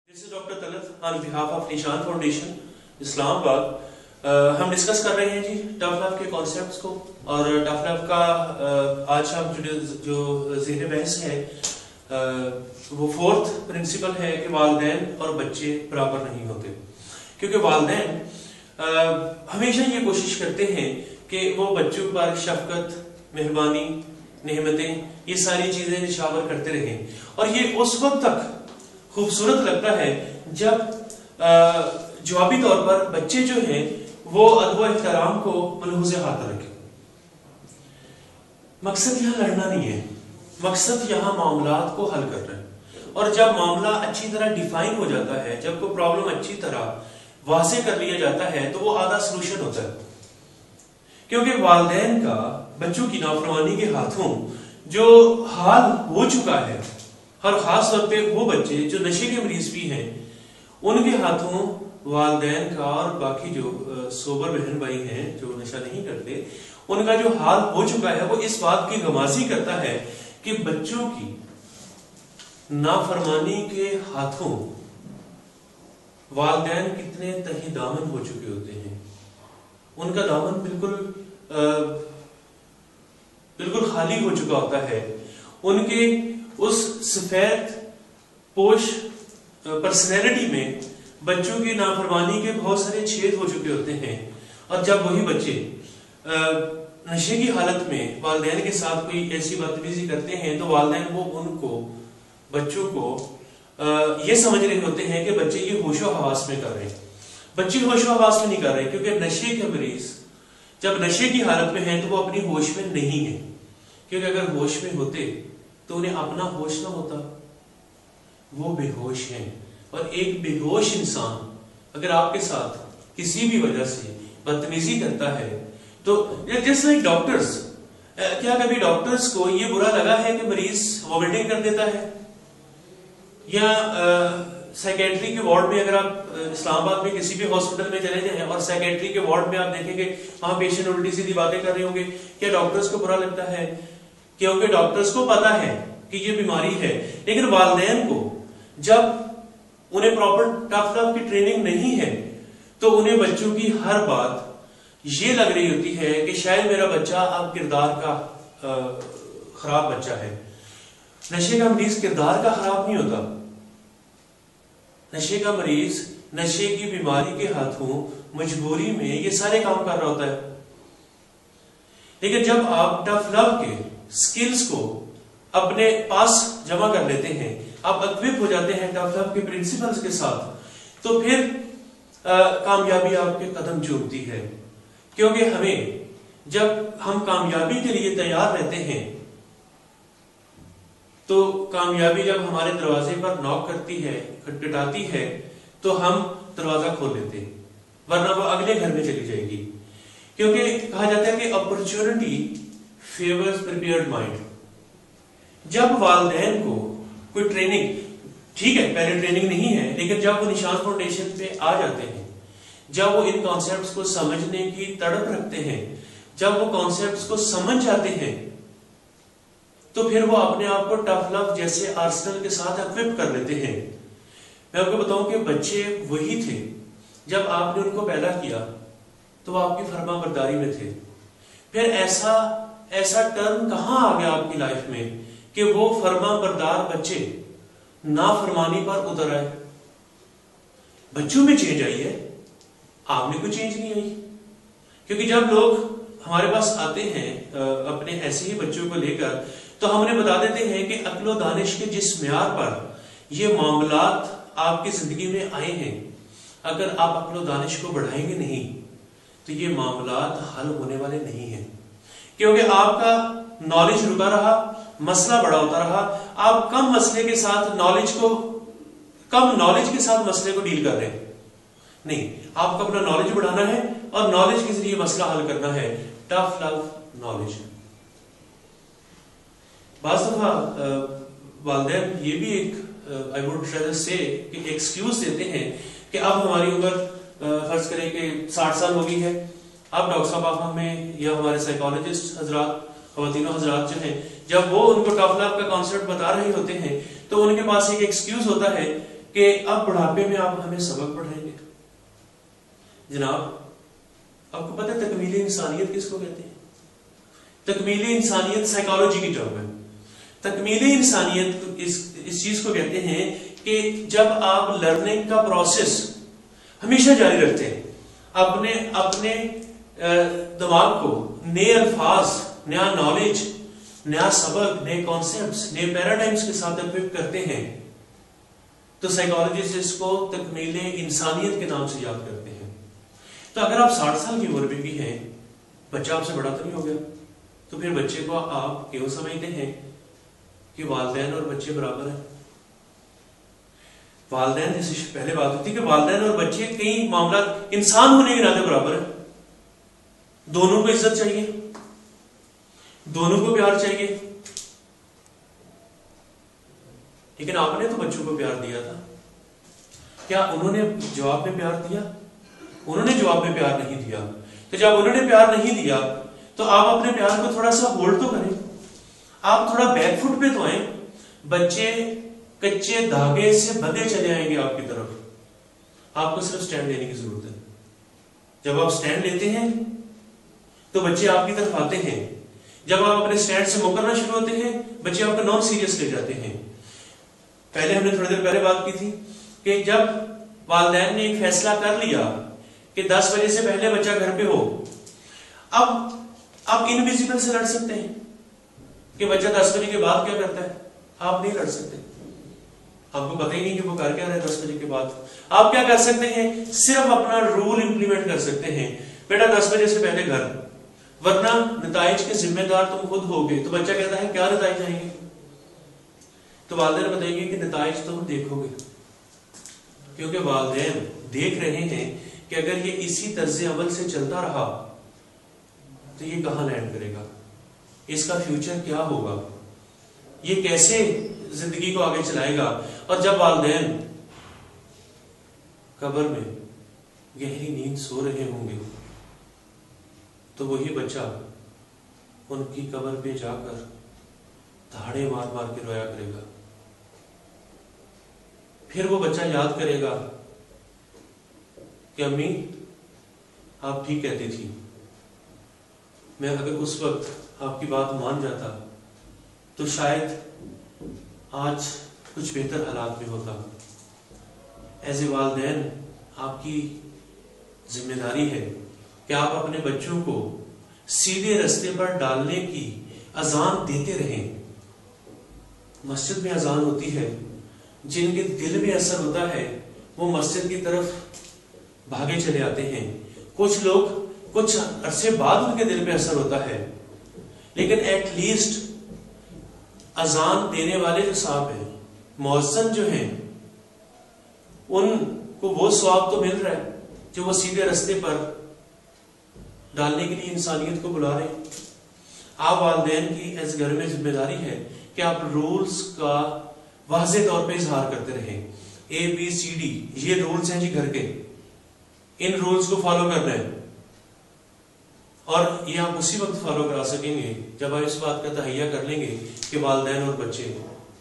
This is Dr. Talat on behalf of निशान foundation Islamabad. हम discuss कर रहे हैं जी टफ लव के कॉन्सेप्ट्स को, और टफ लव का आज हम जो ज़ेहन बहस है वो फोर्थ प्रिंसिपल है कि वालिदैन और बच्चे बराबर नहीं होते। क्योंकि वालिदैन हमेशा ये कोशिश करते हैं कि वो बच्चों पर शफकत, मेहरबानी, नेमतें, ये सारी चीजें निशावर करते रहें, और ये उस वक्त तक खूबसूरत लगता है जब जवाबी तौर पर बच्चे जो हैं वो अदब व एहतराम को मलहूज़ हाथ रखें। मकसद यहाँ लड़ना नहीं है, मकसद यहाँ मामलात को हल करना है। और जब मामला अच्छी तरह डिफाइन हो जाता है, जब कोई प्रॉब्लम अच्छी तरह वाज़ेह कर लिया जाता है, तो वो आधा सोल्यूशन होता है। क्योंकि वालिदैन का बच्चों की नाफरमानी के हाथों जो हाल हो चुका है, और खास तौर पे वो बच्चे जो नशे के मरीज भी हैं, उनके हाथों वालिदैन का और बाकी जो सोबर बहन भाई हैं जो नशा नहीं करते, उनका जो हाल हो चुका है वो इस बात की गमाज़ी करता है कि बच्चों की नाफरमानी के हाथों वालिदैन कितने तही दामन हो चुके होते हैं। उनका दामन बिल्कुल खाली हो चुका होता है। उनके उस सफेद पोश पर्सनैलिटी में बच्चों की नाफरमानी के बहुत सारे छेद हो चुके होते हैं। और जब वही बच्चे नशे की हालत में वालिदैन के साथ कोई ऐसी बदतमीजी करते हैं, तो वालिदैन वो उनको बच्चों को ये समझ रहे होते हैं कि बच्चे ये होशो हवास में कर रहे हैं। बच्चे होशो हवास में नहीं कर रहे, क्योंकि नशे के मरीज जब नशे की हालत में हैं तो वो अपनी होश में नहीं है। क्योंकि अगर होश में होते तो उन्हें अपना होश ना होता, वो बेहोश हैं। और एक बेहोश इंसान अगर आपके साथ किसी भी वजह से बदतमीजी करता है, तो जैसे डॉक्टर्स, क्या कभी डॉक्टर्स को ये बुरा लगा है कि मरीज वॉमिटिंग कर देता है? या साइकेट्री के वार्ड में, अगर आप इस्लामाबाद में किसी भी हॉस्पिटल में चले जाएं और साइकेट्री के वार्ड में आप देखेंगे वहां पेशेंट उल्टी सीधी बातें कर रहे होंगे, क्या डॉक्टर्स को बुरा लगता है? क्योंकि डॉक्टर्स को पता है कि ये बीमारी है। लेकिन वालिदैन को जब उन्हें प्रॉपर टफ लव की ट्रेनिंग नहीं है, तो उन्हें बच्चों की हर बात ये लग रही होती है कि शायद मेरा बच्चा अब किरदार का खराब बच्चा है। नशे का मरीज किरदार का खराब नहीं होता। नशे का मरीज नशे की बीमारी के हाथों मजबूरी में ये सारे काम कर रहा होता है। लेकिन जब आप टफ लव के स्किल्स को अपने पास जमा कर लेते हैं, आप इक्विप हो जाते हैं टफ लव के प्रिंसिपल्स के साथ, तो फिर कामयाबी आपके कदम चूमती है। क्योंकि हमें जब हम कामयाबी के लिए तैयार रहते हैं, तो कामयाबी जब हमारे दरवाजे पर नॉक करती है, खटखटाती है, तो हम दरवाजा खोल लेते हैं, वरना वो अगले घर में चली जाएगी। क्योंकि कहा जाता है कि अपॉर्चुनिटी फेवर्स प्रिपेयर्ड माइंड। जब वालिदैन को कोई ट्रेनिंग, ठीक है पहले ट्रेनिंग नहीं है, लेकिन जब वो निशान फाउंडेशन पे आ जाते हैं, जब वो इन कॉन्सेप्ट्स को समझने की तड़प रखते हैं, जब वो कॉन्सेप्ट्स को समझ जाते हैं, तो फिर वो अपने आप को टफ लव जैसे आर्सेनल के साथ इक्विप कर लेते हैं। मैं आपको बताऊं कि बच्चे वही थे जब आपने उनको पैदा किया तो वो आपकी फरमाबरदारी में थे। फिर ऐसा टर्म कहां आ गया आपकी लाइफ में कि वो फरमाबरदार बच्चे नाफरमानी पर उतर आए? बच्चों में चेंज आई है, आप में कोई चेंज नहीं आई। क्योंकि जब लोग हमारे पास आते हैं अपने ऐसे ही बच्चों को लेकर, तो हम उन्हें बता देते हैं कि अक्ल व दानिश के जिस म्यार पर ये मामलात आपकी जिंदगी में आए हैं, अगर आप अक्ल व दानिश को बढ़ाएंगे नहीं, तो ये मामलात हल होने वाले नहीं हैं। क्योंकि आपका नॉलेज रुका रहा, मसला बड़ा होता रहा, आप कम मसले के साथ कम नॉलेज के साथ मसले को डील कर रहे हैं। नहीं, आपको अपना नॉलेज बढ़ाना है और नॉलेज के जरिए मसला हल करना है। Tough love knowledge. बाज़ दफा वालिदैन ये भी एक आई वुड रादर से कि एक्सक्यूज देते हैं कि अब हमारी उम्र फर्ज करें कि 60 साल हो गई है, अब डॉक्टर साहब आप हमें या हमारे साइकोलॉजिस्ट हजरात, खवातीनो हजरात जो हैं, जब वो उनको टफ लव का कॉन्सेप्ट बता रहे होते हैं, तो उनके पास एक एक्सक्यूज होता है کہ اب بڑھاپے میں آپ ہمیں سبق پڑھائیں گے. جناب آپ کو پتہ ہے تکمیل انسانیت کس کو کہتے ہیں؟ تکمیل انسانیت سائیکالوجی کی ٹرم ہے. تکمیل انسانیت اس چیز کو کہتے ہیں کہ جب آپ لرننگ کا پروسیس ہمیشہ جاری رکھتے ہیں، اپنے دماغ کو نئے الفاظ، نیا نالج، نیا سبق، نئے کانسیپٹس، نئے پیراڈائمز کے ساتھ اکوپ کرتے ہیں، تو سائیکالوجسٹ اس کو تکمیل انسانیت کے نام سے یاد کرتے ہیں. تو اگر آپ 60 سال کی عمر میں بھی ہیں، بچہ آپ سے بڑا تو نہیں ہو گیا، تو پھر بچے کو آپ کیوں سمجھتے ہیں کہ والدین اور بچے برابر ہیں؟ والدین، جیسے پہلے بات ہوتی کہ والدین اور بچے کئی معاملات انسان ہونے کے ناطے برابر ہیں. دونوں کو عزت چاہیے، دونوں کو پیار چاہیے. لیکن آپ نے تو بچوں کو پیار دیا تھا، کیا انہوں نے جواب میں پیار دیا؟ انہوں نے جواب میں پیار نہیں دیا. تو جب انہوں نے پیار نہیں دیا تو آپ اپنے پیار کو تھوڑا سا ہولڈ تو کریں، آپ تھوڑا بیک فٹ پہ تو آئیں. بچے کچے دھاگے سے بندھے چلے آئیں گے آپ کی طرف. آپ کو صرف سٹینڈ لینے کی ضرورت ہے. جب آپ سٹینڈ لیتے ہیں تو بچے آپ کی طرف آتے ہیں. جب آپ اپنے سٹینڈ سے مکرنا شروع ہوتے ہیں، بچے آپ کو نان سیریس لے جاتے ہیں. پہلے ہم نے تھوڑی دیر پہلے بات کی تھی کہ جب والدین نے ایک فیصلہ کر لیا کہ 10 بجے سے پہلے بچہ گھر پہ ہو، اب آپ انویزیبل سے لڑ سکتے ہیں کہ بچہ 10 بجے کے بعد کیا کرتا ہے. آپ نہیں لڑ سکتے، آپ کو پتہ ہی نہیں کہ وہ کر کیا رہا ہے 10 بجے کے بعد. آپ کیا کر سکتے ہیں؟ صرف اپنا رول امپلیمنٹ کر سکتے ہیں، بیٹا 10 بجے سے پہلے گھر، ورنہ نتائج کے ذمہ دار تم خود ہوگے. تو بچہ کہتا ہے کیا نتائج آئیں گے؟ تو والدین بتائیں گے کہ نتائج تم دیکھو گے، کیونکہ والدین دیکھ رہے ہیں کہ اگر یہ اسی طرز عمل سے چلتا رہا تو یہ کہاں لینڈ کرے گا، اس کا فیوچر کیا ہوگا، یہ کیسے زندگی کو آگے چلائے گا. اور جب والدین قبر میں گہری نیند سو رہے ہوں گے تو وہی بچہ ان کی قبر پہ جا کر دھاڑے مار مار کے رویا کرے گا. پھر وہ بچہ یاد کرے گا کہ امی آپ ٹھیک کہتی تھی، میں اگر اس وقت آپ کی بات مان جاتا تو شاید آج کچھ بہتر حالات میں ہوتا. ایز اے والدین آپ کی ذمہ داری ہے کہ آپ اپنے بچوں کو سیدھے رستے پر ڈالنے کی اذان دیتے رہیں. مسجد میں اذان ہوتی ہے، جن کے دل میں اثر ہوتا ہے وہ مسجد کی طرف بھاگے چلے آتے ہیں. کچھ لوگ کچھ عرصے بعد ان کے دل پہ اثر ہوتا ہے، لیکن ایٹ لیسٹ اذان دینے والے جو صاحب ہیں، مؤذن جو ہیں، ان کو وہ ثواب تو مل رہا ہے جو وہ سیدھے رستے پر ڈالنے کے لیے انسانیت کو بلا رہے ہیں. آپ والدین کی ایس گھر میں ذمہ داری ہے کہ آپ رولز کا واضح طور پہ اظہار کرتے رہیں. ABCD یہ رولز ہیں جی گھر کے، ان رولز کو فالو کرنا ہے. اور یہ آپ اسی وقت فالو کرا سکیں گے جب آپ اس بات کا تہیہ کر لیں گے کہ والدین اور بچے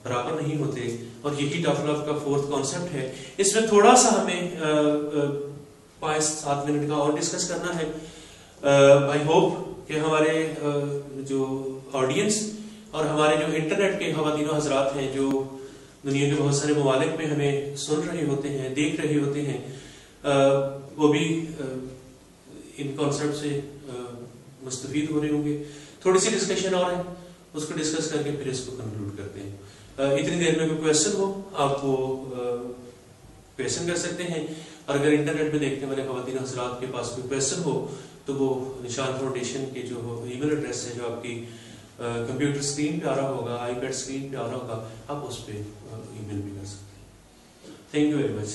برابر نہیں ہوتے. اور یہی ٹف لو کا 4تھ کانسیپٹ ہے. اس میں تھوڑا سا ہمیں 5-7 منٹ کا اور ڈسکس کرنا ہے. آئی ہوپ کہ ہمارے جو آڈینس اور ہمارے جو انٹرنیٹ کے خواتین و حضرات ہیں جو دنیا کے بہت سارے ممالک میں ہمیں سن رہے ہوتے ہیں، دیکھ رہے ہوتے ہیں، وہ بھی ان کانسیپٹ سے مستفید ہو رہے ہوں گے. تھوڑی سی ڈسکشن اور ہے، اس کو ڈسکس کر کے پھر اس کو کنکلوڈ کرتے ہیں. اتنی دیر میں کوئی کویشچن ہو آپ وہ کویشچن کر سکتے ہیں. اور اگر انٹرنیٹ میں دیکھنے والے خواتین حضرات کے پاس کوئی کویشچن ہو تو وہ نشان فاؤنڈیشن کے جو ای میل ایڈریس ہے جو آپ کی کمپیوٹر اسکرین پہ آ رہا ہوگا، آئی پیڈ اسکرین پہ آ رہا ہوگا، آپ اس پہ ای میل بھی کر سکتے ہیں. Thank you very much.